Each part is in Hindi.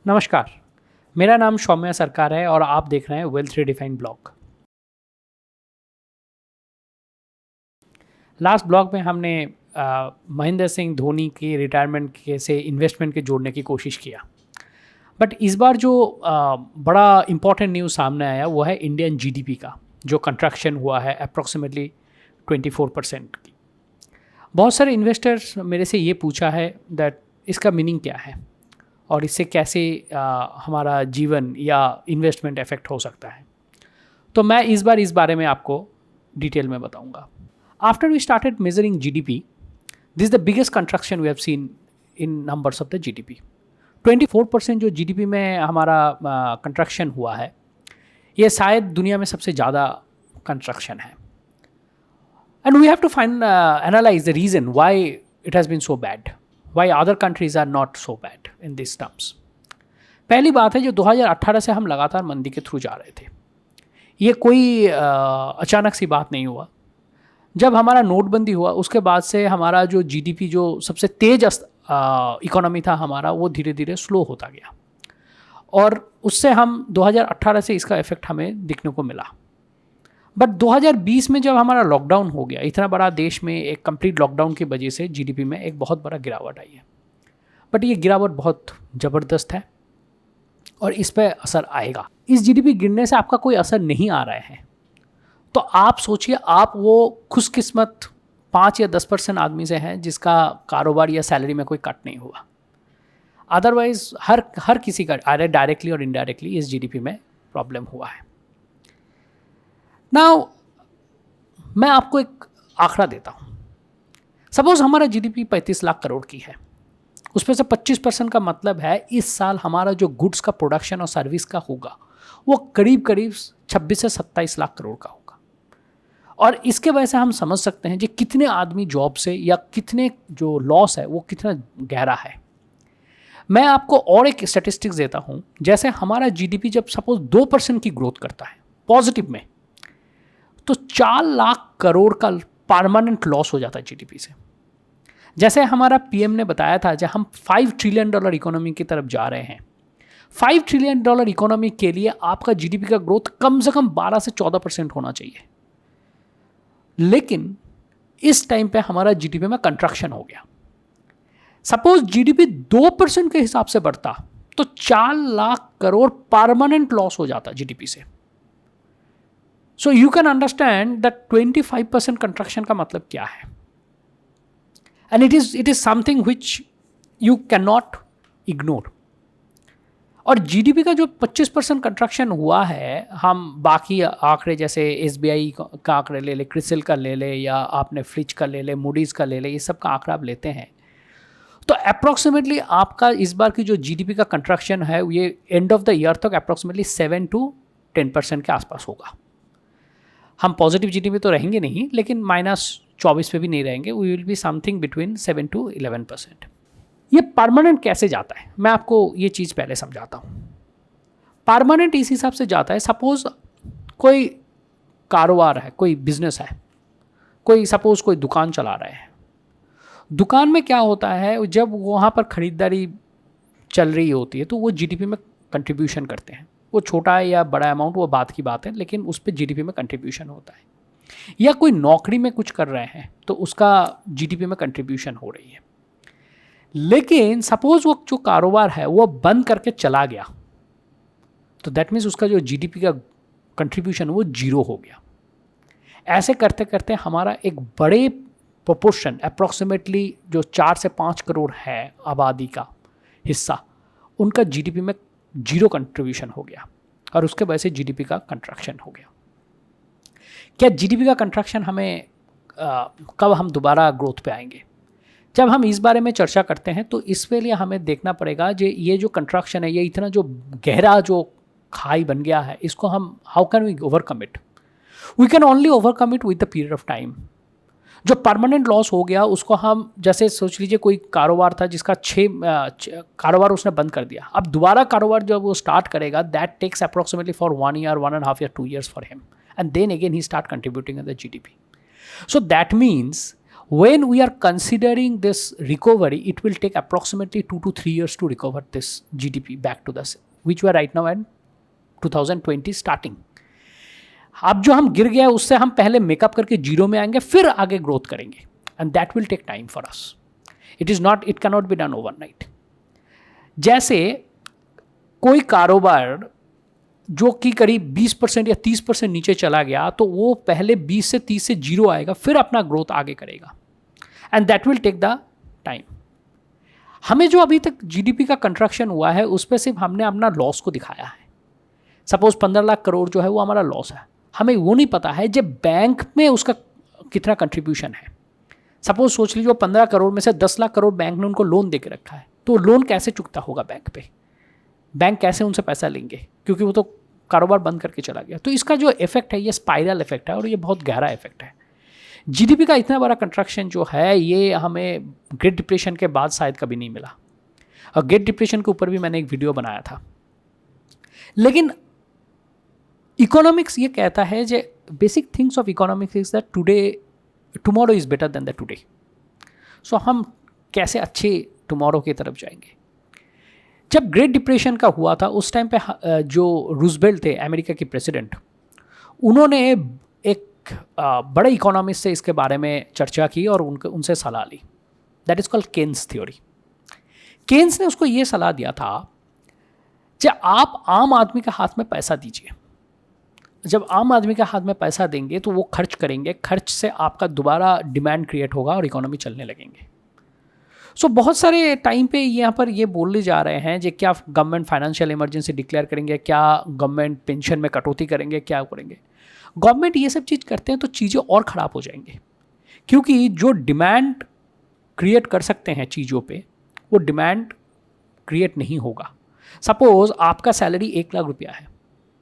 नमस्कार, मेरा नाम सौम्या सरकार है और आप देख रहे हैं wealth redefined blog. Last blog में हमने महेंद्र सिंह धोनी के रिटायरमेंट के से इन्वेस्टमेंट के जोड़ने की कोशिश किया। बट इस बार जो बड़ा इम्पॉर्टेंट न्यूज़ सामने आया वो है इंडियन जीडीपी का जो कंट्रैक्शन हुआ है अप्रॉक्सीमेटली 24% की। बहुत सारे इन्वेस्टर्स मेरे से ये पूछा है दैट इसका मीनिंग क्या है और इससे कैसे हमारा जीवन या इन्वेस्टमेंट इफेक्ट हो सकता है। तो मैं इस बार इस बारे में आपको डिटेल में बताऊंगा। After we started measuring GDP, this is the biggest contraction we have seen in numbers of the GDP. 24% जो जीडीपी में हमारा कंट्रैक्शन हुआ है, ये शायद दुनिया में सबसे ज़्यादा कंट्रैक्शन है। And we have to find analyse the reason why it has been so bad, why other countries are not so bad in this terms. पहली बात है, जो 2018 से हम लगातार मंदी के थ्रू जा रहे थे, ये कोई अचानक सी बात नहीं हुआ। जब हमारा नोटबंदी हुआ उसके बाद से हमारा जो जीडीपी जो सबसे तेज इकोनॉमी था हमारा, वो धीरे धीरे स्लो होता गया और उससे हम 2018 से इसका इफेक्ट हमें दिखने को मिला। बट 2020 में जब हमारा लॉकडाउन हो गया, इतना बड़ा देश में एक कंप्लीट लॉकडाउन की वजह से जीडीपी में एक बहुत बड़ा गिरावट आई है। बट ये गिरावट बहुत ज़बरदस्त है और इस पर असर आएगा। इस जीडीपी गिरने से आपका कोई असर नहीं आ रहा है तो आप सोचिए, आप वो खुशकिस्मत 5 या 10% आदमी से हैं जिसका कारोबार या सैलरी में कोई कट नहीं हुआ। अदरवाइज हर किसी का डायरेक्टली और इनडायरेक्टली इस जीडीपी में प्रॉब्लम हुआ है। नाउ मैं आपको एक आंकड़ा देता हूँ। सपोज हमारा जीडीपी 35 लाख करोड़ की है, उसमें से 25% का मतलब है इस साल हमारा जो गुड्स का प्रोडक्शन और सर्विस का होगा वो करीब 26 से 27 लाख करोड़ का होगा। और इसके वजह से हम समझ सकते हैं कि कितने आदमी जॉब से या कितने जो लॉस है वो कितना गहरा है। मैं आपको और एक स्टैटिस्टिक्स देता हूँ। जैसे हमारा जीडीपी जब सपोज 2% की ग्रोथ करता है पॉजिटिव में, तो 4 लाख करोड़ का परमानेंट लॉस हो जाता है जीडीपी से। जैसे हमारा पीएम ने बताया था, जब हम $5 ट्रिलियन इकोनॉमी की तरफ जा रहे हैं, $5 ट्रिलियन इकोनॉमी के लिए आपका जीडीपी का ग्रोथ कम से कम 12 से 14% होना चाहिए। लेकिन इस टाइम पे हमारा जीडीपी में कंट्रैक्शन हो गया। सपोज जीडीपी 2% के हिसाब से बढ़ता तो 4 लाख करोड़ परमानेंट लॉस हो जाता जीडीपी से। So you can understand that 25% contraction का मतलब क्या है। And it is something which you can not ignore. और जीडीपी का जो 25% कंट्रैक्शन हुआ है, हम बाकी आंकड़े जैसे एसबीआई का आंकड़े ले ले, क्रिसिल का ले ले, या आपने फ्लिच का ले ले, मूडीज़ का ले ले, ये सब का आंकड़ा आप लेते हैं तो अप्रॉक्सीमेटली आपका इस बार की जो जीडीपी का कंट्रैक्शन है ये एंड ऑफ द ईयर तक अप्रॉक्सीमेटली 7 to 10% के आसपास होगा। हम पॉजिटिव जीडीपी तो रहेंगे नहीं, लेकिन -24 पे भी नहीं रहेंगे। We will be something between 7 to 11%। ये परमानेंट कैसे जाता है, मैं आपको ये चीज़ पहले समझाता हूँ। परमानेंट इस हिसाब से जाता है, सपोज कोई कारोबार है, कोई बिजनेस है, कोई सपोज कोई दुकान चला रहे हैं। दुकान में क्या होता है, जब वहाँ पर ख़रीदारी चल रही होती है तो वो जीडीपी में कंट्रीब्यूशन करते हैं। वो छोटा है या बड़ा अमाउंट वो बात की बात है, लेकिन उस पर जीडीपी में कंट्रीब्यूशन होता है। या कोई नौकरी में कुछ कर रहे हैं तो उसका जीडीपी में कंट्रीब्यूशन हो रही है। लेकिन सपोज वो जो कारोबार है वो बंद करके चला गया तो दैट मीन्स उसका जो जीडीपी का कंट्रीब्यूशन वो 0 हो गया। ऐसे करते करते हमारा एक बड़े प्रोपोर्शन अप्रॉक्सीमेटली जो 4 से 5 करोड़ है आबादी का हिस्सा, उनका जीडीपी में 0 कंट्रीब्यूशन हो गया और उसके वजह से जीडीपी का कंट्रैक्शन हो गया। क्या जीडीपी का कंट्रैक्शन हमें कब हम दोबारा ग्रोथ पे आएंगे? जब हम इस बारे में चर्चा करते हैं तो इसके लिए हमें देखना पड़ेगा जो ये जो कंट्रैक्शन है, ये इतना जो गहरा जो खाई बन गया है, इसको हम how can we overcome it? We can only overcome it with the period of time. जो परमानेंट लॉस हो गया उसको हम, जैसे सोच लीजिए कोई कारोबार था जिसका 6 कारोबार उसने बंद कर दिया, अब दोबारा कारोबार जब वो स्टार्ट करेगा that takes approximately for 1 year, 1.5 year, 2 years for him, and then again he start contributing in the GDP. So that means When we are considering this recovery, it will take approximately 2 to 3 years to recover this GDP back to the which we are right now at 2020 starting. अब जो हम गिर गया है उससे हम पहले मेकअप करके जीरो में आएंगे, फिर आगे ग्रोथ करेंगे, and that will take time for us. It cannot be done overnight. जैसे कोई कारोबार जो कि करीब 20% या 30% नीचे चला गया, तो वो पहले 20 से 30 से जीरो आएगा, फिर अपना ग्रोथ आगे करेगा, and that will take the time. हमें जो अभी तक जीडीपी का कंट्रैक्शन हुआ है उस पर सिर्फ हमने अपना लॉस को दिखाया है. सपोज 15 लाख करोड़ जो है वो हमारा लॉस है, हमें वो नहीं पता है जब बैंक में उसका कितना कंट्रीब्यूशन है. सपोज सोच लीजिए 15 करोड़ में से 10 लाख करोड़ बैंक ने उनको लोन दे के रखा है, तो लोन कैसे चुकता होगा बैंक पे, बैंक कैसे उनसे पैसा लेंगे, क्योंकि वो तो कारोबार बंद करके चला गया. तो इसका जो इफेक्ट है ये स्पाइरल इफेक्ट है, और ये बहुत गहरा इफेक्ट है. जीडीपी का इतना बड़ा कंट्रैक्शन जो है ये हमें ग्रेट डिप्रेशन के बाद शायद कभी नहीं मिला, और ग्रेट डिप्रेशन के ऊपर भी मैंने एक वीडियो बनाया था. लेकिन इकोनॉमिक्स ये कहता है जो basic things of economics is that tomorrow is better than the today. So हम कैसे अच्छे टुमारो की तरफ जाएंगे. जब ग्रेट डिप्रेशन का हुआ था उस टाइम पे जो रूजवेल्ट थे अमेरिका के प्रेसिडेंट, उन्होंने एक बड़े इकोनॉमिस्ट से इसके बारे में चर्चा की और उनसे सलाह ली. That is called Keynes theory. Keynes ने उसको ये सलाह दिया था जब आप आम आदमी के हाथ में पैसा दीजिए, जब आम आदमी के हाथ में पैसा देंगे तो वो खर्च करेंगे, खर्च से आपका दोबारा डिमांड क्रिएट होगा और इकोनॉमी चलने लगेंगे. सो बहुत सारे टाइम पे यहाँ पर ये बोलने जा रहे हैं जो क्या गवर्नमेंट फाइनेंशियल इमरजेंसी डिक्लेयर करेंगे, क्या गवर्नमेंट पेंशन में कटौती करेंगे, क्या करेंगे. गवर्नमेंट ये सब चीज़ करते हैं तो चीज़ें और ख़राब हो जाएंगी, क्योंकि जो डिमांड क्रिएट कर सकते हैं चीज़ों पे वो डिमांड क्रिएट नहीं होगा. सपोज़ आपका सैलरी 1 लाख रुपया है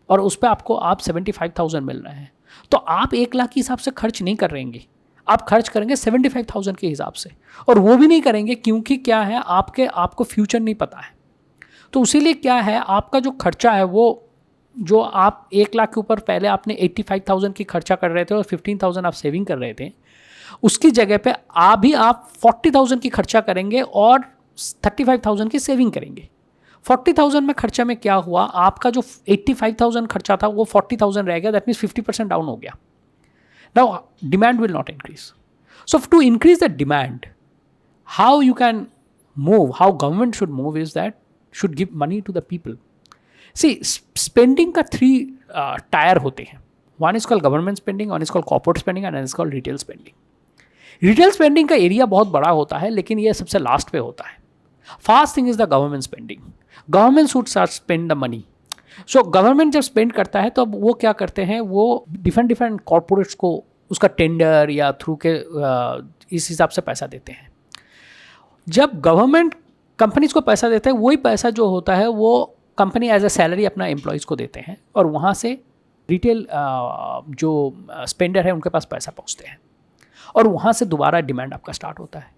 और उस पर आप 75,000 मिल रहे हैं, तो आप 1 लाख के हिसाब से खर्च नहीं करेंगे, आप खर्च करेंगे 75,000 के हिसाब से. और वो भी नहीं करेंगे क्योंकि क्या है आपको फ्यूचर नहीं पता है. तो उसीलिए क्या है आपका जो खर्चा है वो जो आप 1 लाख के ऊपर पहले आपने 85,000 की खर्चा कर रहे थे और 15,000 आप सेविंग कर रहे थे, उसकी जगह पे आप 40,000 की खर्चा करेंगे और 35,000 की सेविंग करेंगे. 40,000 में खर्चा में क्या हुआ, आपका जो 85,000 खर्चा था वो 40,000 रह गया. दैट मीन्स 50% डाउन हो गया. Now, demand will not increase. So, to increase the demand, how you can move, how government should move is that should give money to the people. See, spending का 3 tier होते हैं. One is called government spending, one is called corporate spending, and one is called retail spending. Retail spending का एरिया बहुत बड़ा होता है, लेकिन ये सबसे लास्ट पे होता है. First thing is the government spending. Government should start spend the money. So government जब स्पेंड करता है तो अब वो क्या करते हैं, वो डिफरेंट कॉर्पोरेट्स को उसका टेंडर या थ्रू के इस हिसाब से पैसा देते हैं. जब गवर्नमेंट कंपनीज को पैसा देते हैं, वही पैसा जो होता है वो कंपनी एज ए सैलरी अपना एम्प्लॉयज़ को देते हैं, और वहाँ से रिटेल जो स्पेंडर है उनके पास पैसा पहुँचते हैं, और वहाँ से दोबारा डिमांड आपका स्टार्ट होता है.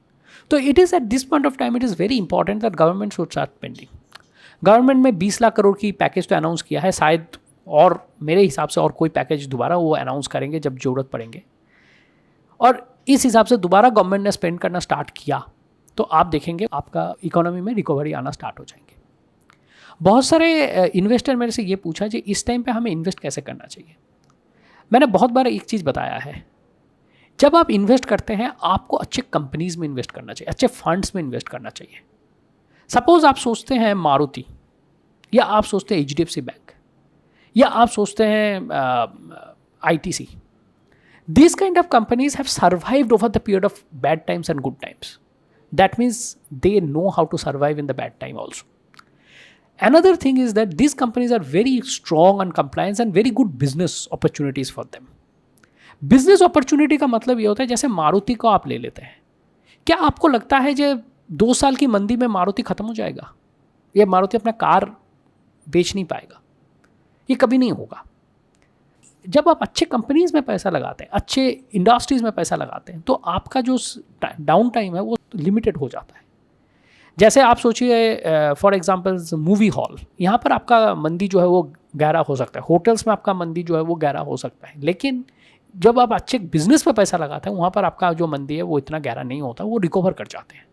तो it is at this point of time it is very important that government should start spending. Government में 20 लाख करोड़ की पैकेज तो अनाउंस किया है, शायद और मेरे हिसाब से और कोई पैकेज दोबारा वो अनाउंस करेंगे जब ज़रूरत पड़ेंगे. और इस हिसाब से दोबारा गवर्नमेंट ने स्पेंड करना स्टार्ट किया तो आप देखेंगे आपका इकोनॉमी में रिकवरी आना स्टार्ट हो जाएंगे. बहुत सारे इन्वेस्टर मेरे से ये पूछा कि इस टाइम पे हमें इन्वेस्ट कैसे करना चाहिए. मैंने बहुत बार एक चीज़ बताया है, जब आप इन्वेस्ट करते हैं आपको अच्छे कंपनीज में इन्वेस्ट करना चाहिए, अच्छे फंड्स में इन्वेस्ट करना चाहिए. सपोज आप सोचते हैं मारुति, या आप सोचते हैं HDFC बैंक, या आप सोचते हैं ITC. These kind of companies have survived over the period of bad times and good times. That means they know how to survive in the bad time also. Another thing is that these companies are very strong on compliance and very good business opportunities for them. Business opportunity का मतलब ये होता है जैसे मारुति को आप ले लेते हैं, क्या आपको लगता है जो 2 साल की मंदी में मारुति ख़त्म हो जाएगा, या मारुति अपना कार बेच नहीं पाएगा? ये कभी नहीं होगा. जब आप अच्छे कंपनीज़ में पैसा लगाते हैं, अच्छे इंडस्ट्रीज़ में पैसा लगाते हैं, तो आपका जो डाउन टाइम है वो लिमिटेड हो जाता है. जैसे आप सोचिए फॉर एग्जांपल मूवी हॉल, यहाँ पर आपका मंदी जो है वो गहरा हो सकता है, होटल्स में आपका मंदी जो है वो गहरा हो सकता है, लेकिन जब आप अच्छे बिजनेस पर पैसा लगाते हैं वहाँ पर आपका जो मंदी है वो इतना गहरा नहीं होता, वो रिकवर कर जाते हैं।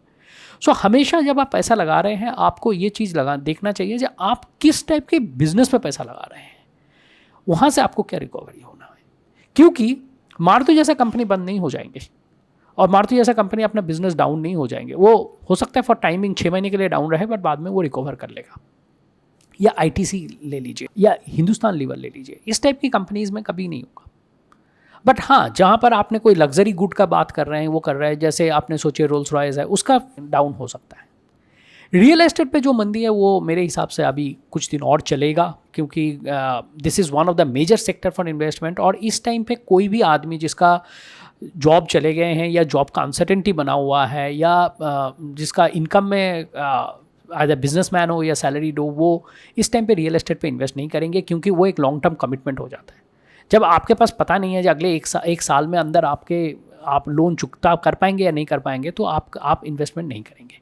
सो हमेशा जब आप पैसा लगा रहे हैं आपको ये चीज़ देखना चाहिए कि आप किस टाइप के बिजनेस पे पैसा लगा रहे हैं, वहाँ से आपको क्या रिकवरी होना है। क्योंकि मारुति जैसा कंपनी बंद नहीं हो जाएंगे और मारुति जैसा कंपनी अपना बिजनेस डाउन नहीं हो जाएंगे। वो हो सकता है फॉर टाइमिंग 6 महीने के लिए डाउन रहे, बट बाद में वो रिकवर कर लेगा। या आईटीसी ले लीजिए या हिंदुस्तान लीवर ले लीजिए, इस टाइप की कंपनीज में कभी नहीं होगा। बट हाँ, जहाँ पर आपने कोई लग्जरी गुड का बात कर रहे हैं, वो कर रहे हैं, जैसे आपने सोचे रोल्स रॉयस है, उसका डाउन हो सकता है। रियल एस्टेट पे जो मंदी है वो मेरे हिसाब से अभी कुछ दिन और चलेगा, क्योंकि this is one of the major sector for investment. और इस टाइम पे कोई भी आदमी जिसका जॉब चले गए हैं या जॉब का अनसर्टेनिटी बना हुआ है या जिसका इनकम में एज ए बिजनेसमैन हो या सैलरीड हो, वो इस टाइम पे रियल एस्टेट पे इन्वेस्ट नहीं करेंगे, क्योंकि वो एक लॉन्ग टर्म कमिटमेंट हो जाता है। जब आपके पास पता नहीं है कि अगले एक साल में अंदर आप लोन चुकता कर पाएंगे या नहीं कर पाएंगे, तो आप इन्वेस्टमेंट नहीं करेंगे।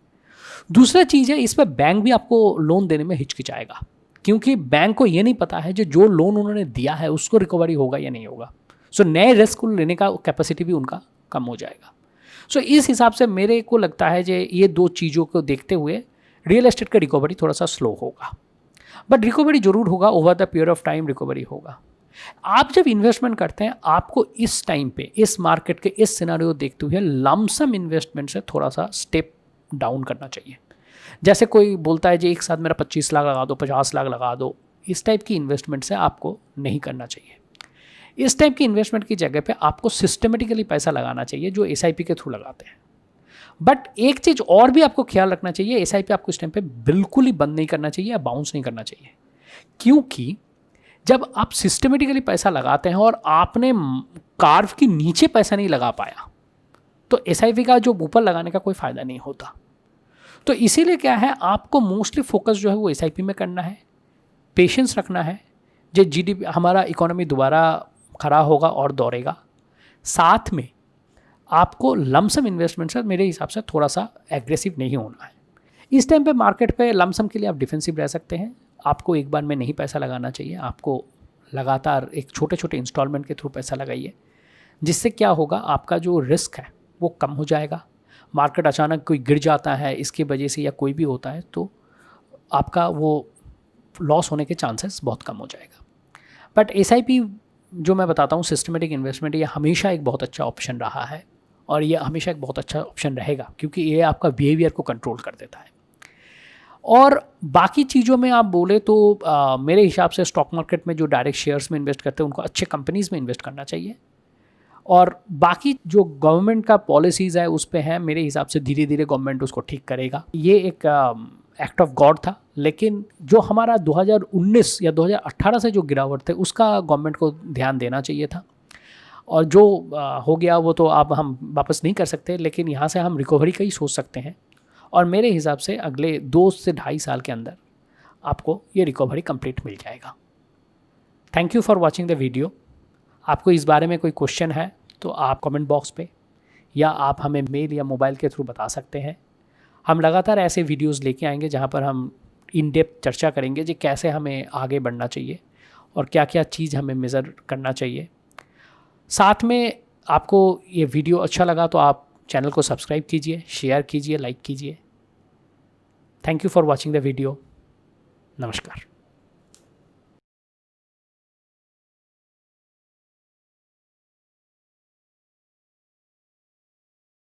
दूसरा चीज़ है, इस पर बैंक भी आपको लोन देने में हिचकिचाएगा, क्योंकि बैंक को ये नहीं पता है जो लोन उन्होंने दिया है उसको रिकवरी होगा या नहीं होगा। सो नए रिस्क को लेने का कैपेसिटी भी उनका कम हो जाएगा। सो इस हिसाब से मेरे को लगता है कि ये दो चीज़ों को देखते हुए रियल एस्टेट का रिकवरी थोड़ा सा स्लो होगा, बट रिकवरी जरूर होगा, over the period of time recovery होगा। आप जब इन्वेस्टमेंट करते हैं आपको इस टाइम पे इस मार्केट के इस सिनेरियो देखते हुए लमसम इन्वेस्टमेंट से थोड़ा सा स्टेप डाउन करना चाहिए। जैसे कोई बोलता है जी एक साथ मेरा 25 लाख लगा दो, 50 लाख लगा दो, इस टाइप की इन्वेस्टमेंट से आपको नहीं करना चाहिए। इस टाइप की इन्वेस्टमेंट की जगह पे आपको सिस्टमेटिकली पैसा लगाना चाहिए, जो एसआईपी के थ्रू लगाते हैं। बट एक चीज़ और भी आपको ख्याल रखना चाहिए, एसआईपी आपको इस टाइम पे बिल्कुल ही बंद नहीं करना चाहिए या बाउंस नहीं करना चाहिए, क्योंकि जब आप सिस्टमेटिकली पैसा लगाते हैं और आपने कार्व की नीचे पैसा नहीं लगा पाया, तो एसआईपी का जो ऊपर लगाने का कोई फ़ायदा नहीं होता। तो इसीलिए क्या है, आपको मोस्टली फोकस जो है वो एसआईपी में करना है, पेशेंस रखना है। जो जीडीपी हमारा इकोनॉमी दोबारा खड़ा होगा और दौड़ेगा, साथ में आपको लमसम इन्वेस्टमेंट से मेरे हिसाब से थोड़ा सा एग्रेसिव नहीं होना है। इस टाइम पे मार्केट पे लमसम के लिए आप डिफेंसिव रह सकते हैं। आपको एक बार में नहीं पैसा लगाना चाहिए, आपको लगातार एक छोटे छोटे इंस्टॉलमेंट के थ्रू पैसा लगाइए, जिससे क्या होगा, आपका जो रिस्क है वो कम हो जाएगा। मार्केट अचानक कोई गिर जाता है इसकी वजह से या कोई भी होता है, तो आपका वो लॉस होने के चांसेस बहुत कम हो जाएगा। बट एसआईपी जो मैं बताता हूँ सिस्टमेटिक इन्वेस्टमेंट, ये हमेशा एक बहुत अच्छा ऑप्शन रहा है और ये हमेशा एक बहुत अच्छा ऑप्शन रहेगा, क्योंकि ये आपका बिहेवियर को कंट्रोल कर देता है। और बाकी चीज़ों में आप बोले तो मेरे हिसाब से स्टॉक मार्केट में जो डायरेक्ट शेयर्स में इन्वेस्ट करते हैं उनको अच्छे कंपनीज़ में इन्वेस्ट करना चाहिए। और बाकी जो गवर्नमेंट का पॉलिसीज़ है उस पे है, मेरे हिसाब से धीरे धीरे गवर्नमेंट उसको ठीक करेगा। ये एक एक्ट ऑफ गॉड था, लेकिन जो हमारा 2019 या 2018 से जो गिरावट थे उसका गवर्नमेंट को ध्यान देना चाहिए था। और जो हो गया वो तो अब हम वापस नहीं कर सकते, लेकिन यहाँ से हम रिकवरी का ही सोच सकते हैं। और मेरे हिसाब से अगले 2 से ढाई साल के अंदर आपको ये रिकवरी कंप्लीट मिल जाएगा। Thank you for watching the video. आपको इस बारे में कोई क्वेश्चन है तो आप कमेंट बॉक्स पे या आप हमें मेल या मोबाइल के थ्रू बता सकते हैं। हम लगातार ऐसे वीडियोस लेके आएंगे जहाँ पर हम इन डेप्थ चर्चा करेंगे कि कैसे हमें आगे बढ़ना चाहिए और क्या क्या चीज़ हमें मेज़र करना चाहिए। साथ में आपको ये वीडियो अच्छा लगा तो आप चैनल को सब्सक्राइब कीजिए, शेयर कीजिए, लाइक कीजिए। Thank you for watching the video. नमस्कार।